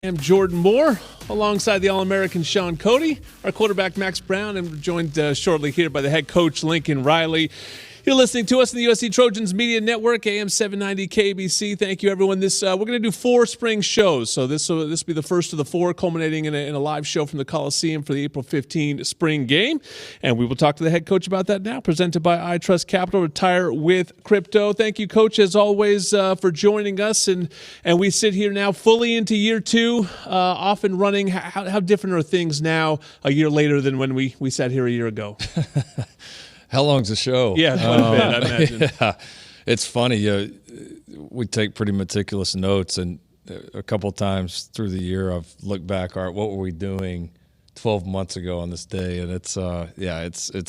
I'm Jordan Moore, alongside the All-American Sean Cody, our quarterback Max Brown, and we're joined shortly here by the head coach Lincoln Riley. You're listening to us in the USC Trojans Media Network, AM 790 KBC. Thank you, everyone. We're going to do 4 spring shows, so this will be the first of the 4, culminating in a live show from the Coliseum for the April 15 spring game. And we will talk to the head coach about that now. Presented by iTrust Capital, Retire with Crypto. Thank you, Coach, as always, for joining us. And we sit here now fully into year 2, off and running. How different are things now a year later than when we sat here a year ago? How long's the show? Yeah, quite a bit, I imagine. Yeah. It's funny. We take pretty meticulous notes, and a couple of times through the year I've looked back, all right, what were we doing 12 months ago on this day? And it's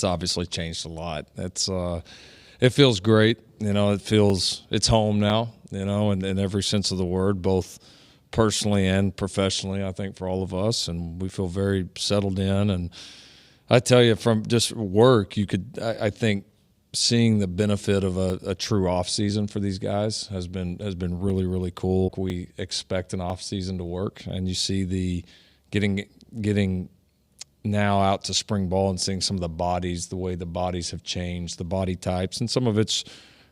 obviously changed a lot. It feels great. It's home now, in every sense of the word, both personally and professionally, I think, for all of us. And we feel very settled in. And I tell you, from just work, I think seeing the benefit of a true off season for these guys has been really, really cool. We expect an off season to work, and you see the getting now out to spring ball and seeing some of the bodies, the way the bodies have changed, the body types, and some of it's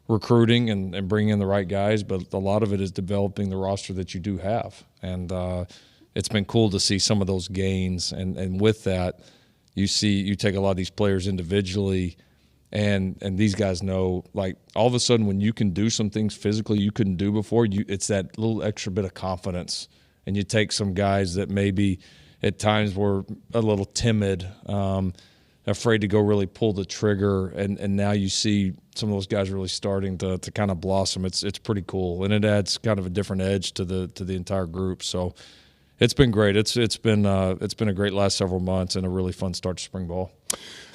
recruiting and bringing in the right guys, but a lot of it is developing the roster that you do have. And it's been cool to see some of those gains, and with that, you take a lot of these players individually, and these guys know, like, all of a sudden when you can do some things physically you couldn't do before, it's that little extra bit of confidence. And you take some guys that maybe at times were a little timid, afraid to go really pull the trigger, and now you see some of those guys really starting to kind of blossom. It's pretty cool, and it adds kind of a different edge to the entire group. So it's been great. It's been a great last several months and a really fun start to spring ball.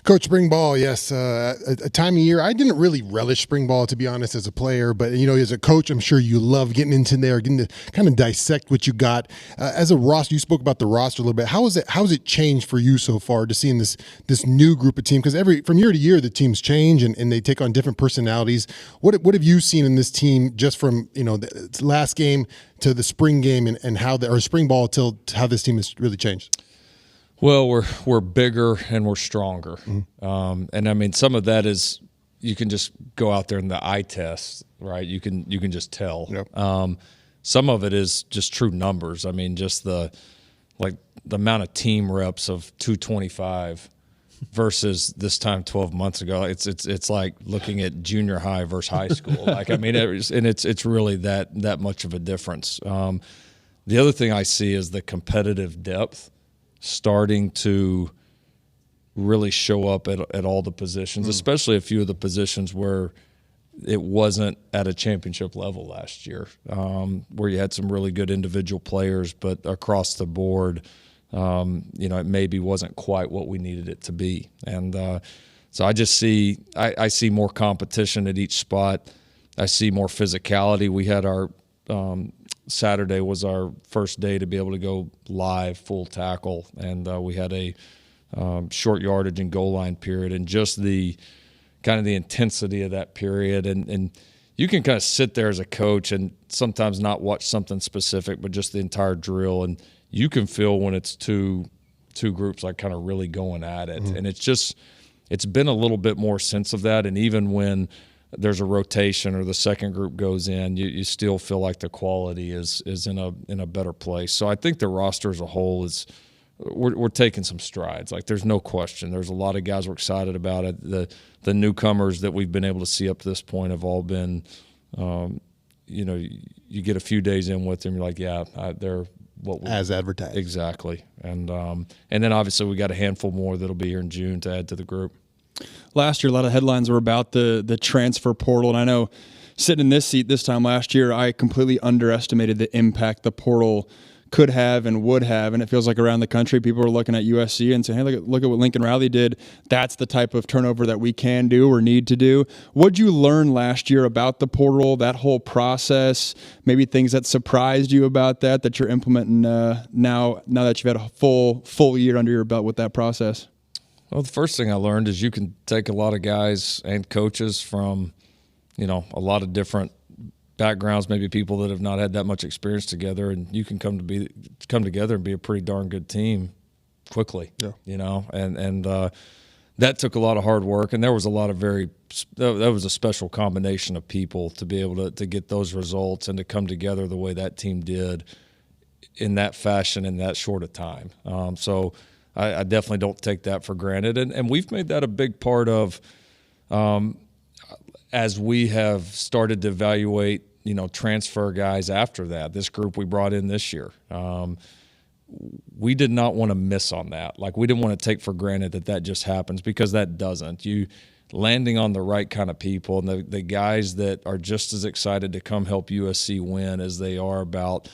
Coach, spring ball, yes, a time of year. I didn't really relish spring ball, to be honest, as a player, but as a coach, I'm sure you love getting into there, getting to kind of dissect what you got. As a roster, you spoke about the roster a little bit. How has it changed for you so far to seeing this new group of team? Because from year to year, the teams change and they take on different personalities. What have you seen in this team just from the last game to the spring game and how or spring ball till how this team has really changed? Well, we're bigger and we're stronger, and I mean, some of that is you can just go out there in the eye test, right? You can just tell. Yep. Some of it is just true numbers. I mean, just the amount of team reps of 225 versus this time 12 months ago. It's like looking at junior high versus high school. It's really that much of a difference. The other thing I see is the competitive depth starting to really show up at all the positions, especially a few of the positions where it wasn't at a championship level last year, where you had some really good individual players, but across the board, it maybe wasn't quite what we needed it to be. And so I just see I see more competition at each spot. I see more physicality. We had our Saturday was our first day to be able to go live full tackle, and we had a short yardage and goal line period, and just the kind of the intensity of that period. And you can kind of sit there as a coach and sometimes not watch something specific, but just the entire drill, and you can feel when it's two groups like kind of really going at it. And it's been a little bit more sense of that, and even when there's a rotation or the second group goes in, you still feel like the quality is in a better place. So I think the roster as a whole we're taking some strides. Like, there's no question. There's a lot of guys we're excited about it. The newcomers that we've been able to see up to this point have all been, you get a few days in with them, you're like, yeah, they're what we as advertised. Exactly. And then obviously we got a handful more that'll be here in June to add to the group. Last year, a lot of headlines were about the transfer portal, and I know sitting in this seat this time last year, I completely underestimated the impact the portal could have and would have, and it feels like around the country people are looking at USC and saying, hey, look at what Lincoln Riley did. That's the type of turnover that we can do or need to do. What'd you learn last year about the portal, that whole process, maybe things that surprised you about that you're implementing now that you've had a full year under your belt with that process? Well, the first thing I learned is you can take a lot of guys and coaches from, a lot of different backgrounds, maybe people that have not had that much experience together, and you can come together and be a pretty darn good team quickly. Yeah. You know, and that took a lot of hard work, and there was a lot of that was a special combination of people to be able to get those results and to come together the way that team did in that fashion in that short of time. So I definitely don't take that for granted, and we've made that a big part of as we have started to evaluate, transfer guys after that. This group we brought in this year. We did not want to miss on that. Like, we didn't want to take for granted that just happens, because that doesn't. You landing on the right kind of people, and the guys that are just as excited to come help USC win as they are about,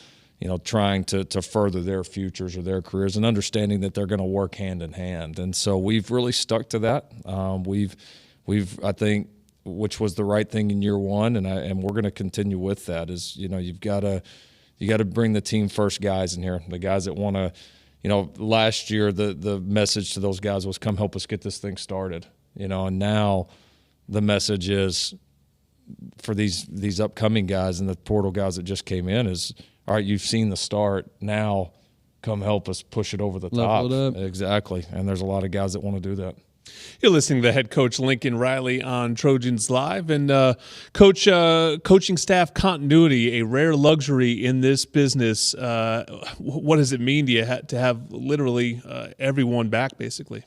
trying to further their futures or their careers, and understanding that they're going to work hand in hand. And so we've really stuck to that. We've I think, which was the right thing in year one, and we're going to continue with that. Is you've got to bring the team first guys in here, the guys that want to. Last year the message to those guys was, come help us get this thing started. And now the message is for these upcoming guys and the portal guys that just came in is, all right, you've seen the start, now come help us push it over the top. Level it up. Exactly. And there's a lot of guys that want to do that. You're listening to the head coach Lincoln Riley on Trojans Live, and coaching staff continuity, a rare luxury in this business. What does it mean to you to have literally everyone back, basically?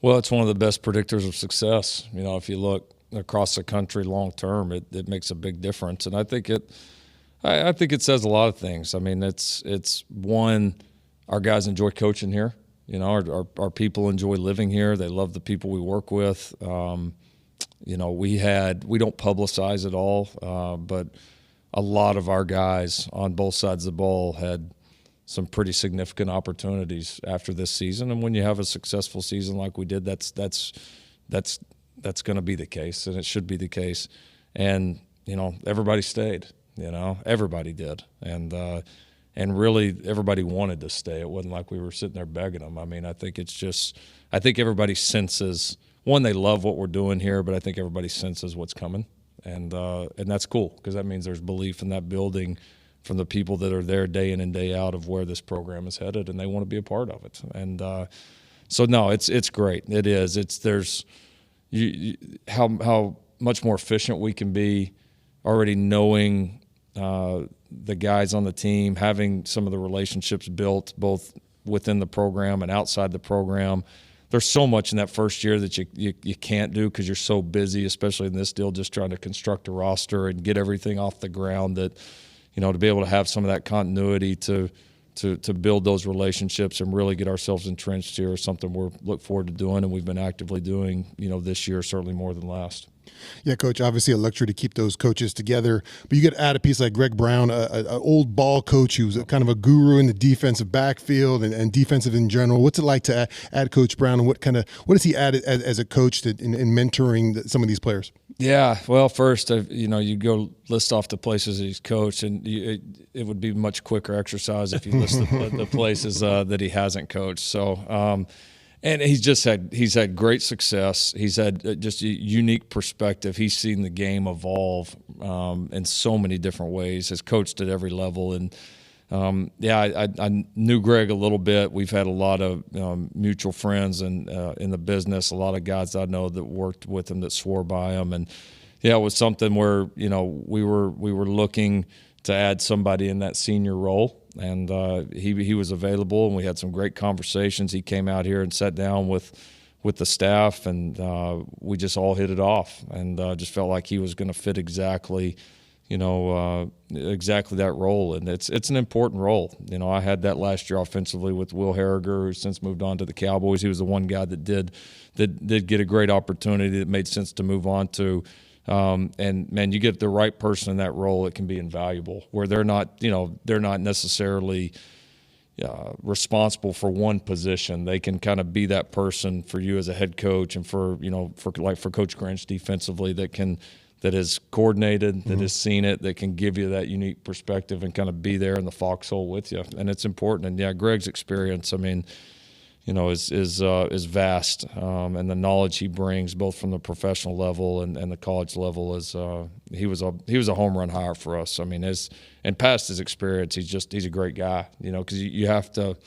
Well, it's one of the best predictors of success. If you look across the country long term, it makes a big difference, and I think it says a lot of things. I mean, it's one, our guys enjoy coaching here. Our people enjoy living here. They love the people we work with. We don't publicize it all, but a lot of our guys on both sides of the ball had some pretty significant opportunities after this season. And when you have a successful season like we did, that's going to be the case, and it should be the case. And everybody stayed. Everybody did, and really, everybody wanted to stay. It wasn't like we were sitting there begging them. I mean, I think everybody senses, one, they love what we're doing here, but I think everybody senses what's coming. And that's cool, because that means there's belief in that building from the people that are there day in and day out of where this program is headed, and they want to be a part of it. And so, no, it's great. It is. There's how much more efficient we can be already knowing the guys on the team, having some of the relationships built both within the program and outside the program. There's so much in that first year that you can't do because you're so busy, especially in this deal, just trying to construct a roster and get everything off the ground, that to be able to have some of that continuity to build those relationships and really get ourselves entrenched here is something we're look forward to doing, and we've been actively doing this year, certainly more than last. Yeah, Coach, obviously a luxury to keep those coaches together, but you get to add a piece like Greg Brown, an old ball coach who's kind of a guru in the defensive backfield and defensive in general. What's it like to add Coach Brown, and what does he add as a coach in mentoring some of these players? Yeah, well, first, you go list off the places that he's coached, and it would be much quicker exercise if you list the places that he hasn't coached. So, and he's had great success. He's had just a unique perspective. He's seen the game evolve in so many different ways. Has coached at every level, and I knew Greg a little bit. We've had a lot of mutual friends and in the business. A lot of guys I know that worked with him that swore by him, and it was something where we were looking to add somebody in that senior role. And he was available, and we had some great conversations. He came out here and sat down with the staff, and we just all hit it off, and just felt like he was going to fit exactly that role. And it's an important role. I had that last year offensively with Will Harriger, who's since moved on to the Cowboys. He was the one guy that did get a great opportunity that made sense to move on to. And man, you get the right person in that role, it can be invaluable, where they're not necessarily responsible for one position. They can kind of be that person for you as a head coach, and for Coach Grinch defensively, that is coordinated, that has seen it, that can give you that unique perspective and kind of be there in the foxhole with you. And it's important. And Greg's experience, I mean, is vast, and the knowledge he brings both from the professional level and the college level is he was a home run hire for us. I mean, and past his experience, he's a great guy. Because you have to,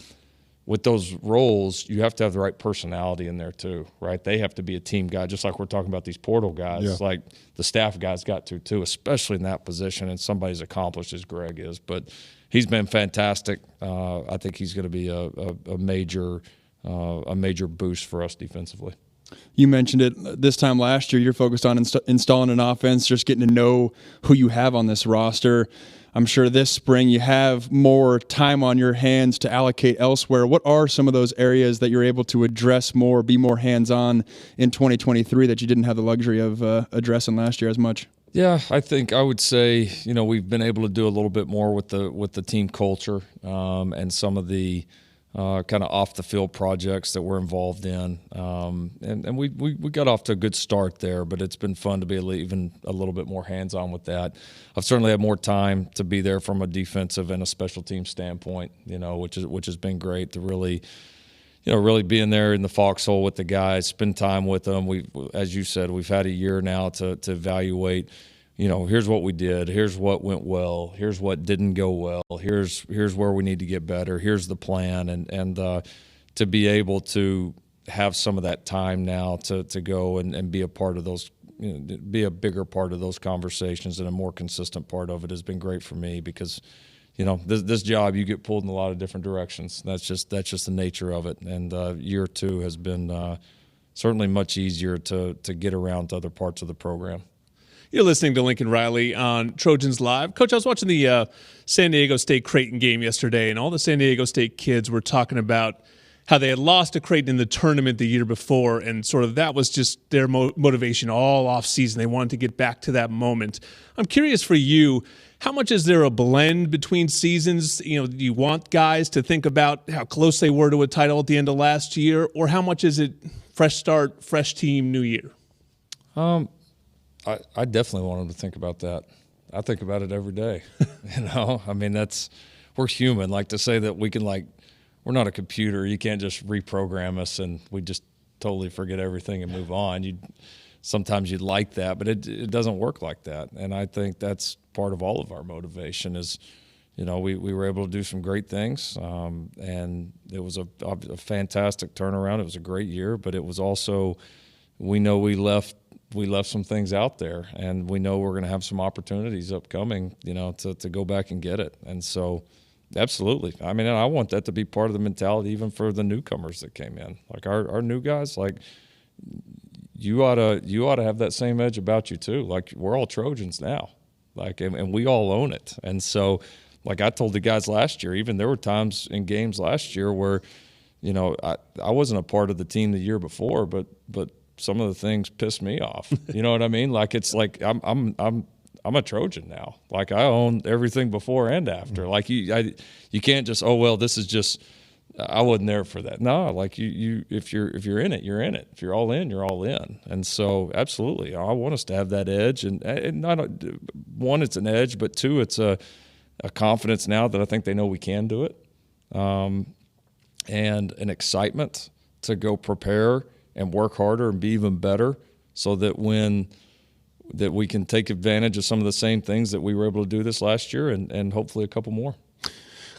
with those roles, you have to have the right personality in there too, right? They have to be a team guy, just like we're talking about these portal guys. Yeah. Like the staff guys got to too, especially in that position, and somebody as accomplished as Greg is. But he's been fantastic. I think he's going to be a major boost for us defensively. You mentioned it this time last year. You're focused on installing an offense, just getting to know who you have on this roster. I'm sure this spring you have more time on your hands to allocate elsewhere. What are some of those areas that you're able to address more, be more hands-on in 2023 that you didn't have the luxury of addressing last year as much? Yeah, I think I would say we've been able to do a little bit more with the team culture and some of the kind of off the field projects that we're involved in, and we got off to a good start there. But it's been fun to be even a little bit more hands on with that. I've certainly had more time to be there from a defensive and a special team standpoint, which has been great to really being there in the foxhole with the guys, spend time with them. As you said, we've had a year now to evaluate. Here's what we did. Here's what went well. Here's what didn't go well. Here's where we need to get better. Here's the plan, and to be able to have some of that time now to go and be a part of those, be a bigger part of those conversations and a more consistent part of it has been great for me because, this job you get pulled in a lot of different directions. That's just the nature of it. And year two has been certainly much easier to get around to other parts of the program. You're listening to Lincoln Riley on Trojans Live. Coach, I was watching the San Diego State Creighton game yesterday, and all the San Diego State kids were talking about how they had lost to Creighton in the tournament the year before, and sort of that was just their motivation all off season. They wanted to get back to that moment. I'm curious for you, how much is there a blend between seasons? Do you want guys to think about how close they were to a title at the end of last year, or how much is it fresh start, fresh team, new year? I definitely want them to think about that. I think about it every day. I mean, we're human. Like to say that we can we're not a computer. You can't just reprogram us and we just totally forget everything and move on. Sometimes you'd like that, but it doesn't work like that. And I think that's part of all of our motivation is, we were able to do some great things. And it was a fantastic turnaround. It was a great year, but it was also, we know we left some things out there, and we know we're going to have some opportunities upcoming, to go back and get it. And so, absolutely. I mean, I want that to be part of the mentality, even for the newcomers that came in. Like our new guys, you ought to have that same edge about you too. Like we're all Trojans now, and we all own it. And so, like I told the guys last year, even there were times in games last year where, I wasn't a part of the team the year before, but some of the things pissed me off. You know what I mean? Like it's like I'm a Trojan now. Like I own everything before and after. Like you can't just this is just I wasn't there for that. No, like you if you're in it, you're in it. If you're all in, you're all in. And so absolutely, I want us to have that edge, and not one, it's an edge, but two, it's a confidence now that I think they know we can do it, and an excitement to go prepare and work harder and be even better so that that we can take advantage of some of the same things that we were able to do this last year and hopefully a couple more.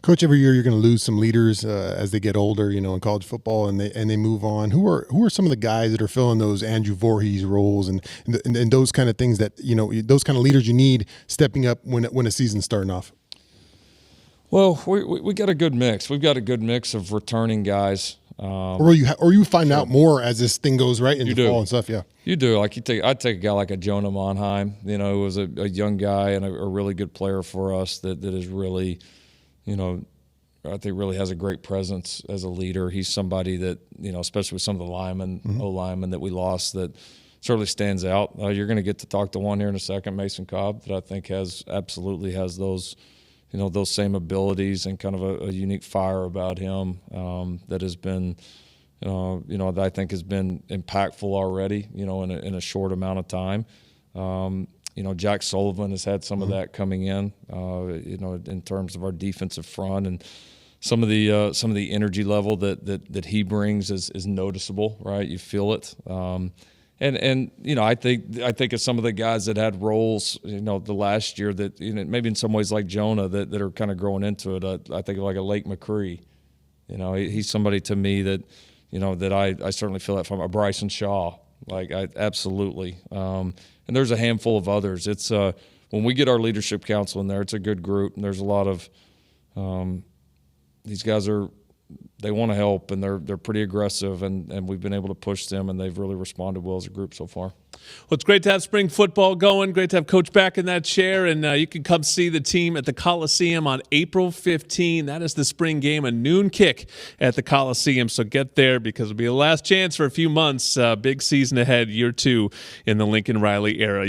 Coach, every year you're going to lose some leaders as they get older, in college football and they move on. Who are some of the guys that are filling those Andrew Voorhees roles and those kind of things that, those kind of leaders you need stepping up when a season's starting off? Well, we got a good mix. We've got a good mix of returning guys. Or you find out more as this thing goes right into fall and stuff. Yeah, you do. Like I'd take a guy like a Jonah Monheim, who was a young guy and a really good player for us that is really, I think really has a great presence as a leader. He's somebody that, especially with some of the linemen, O-linemen that we lost, that certainly stands out. You're going to get to talk to one here in a second, Mason Cobb, that I think absolutely has those, those same abilities and kind of a unique fire about him that has been, that I think has been impactful already, in a short amount of time. Jack Sullivan has had some of that coming in, in terms of our defensive front. And some of the energy level that he brings is noticeable, right? You feel it. And I think of some of the guys that had roles, the last year that, maybe in some ways like Jonah that are kind of growing into it. I think of like a Lake McCree. He's somebody to me that, that I certainly feel that from. A Bryson Shaw, absolutely. And there's a handful of others. It's when we get our leadership council in there, it's a good group, and there's a lot of these guys they want to help, and they're pretty aggressive, and we've been able to push them, and they've really responded well as a group so far. Well, it's great to have spring football going. Great to have Coach back in that chair, and you can come see the team at the Coliseum on April 15. That is the spring game, a noon kick at the Coliseum. So get there because it'll be the last chance for a few months. Big season ahead, year 2 in the Lincoln Riley era.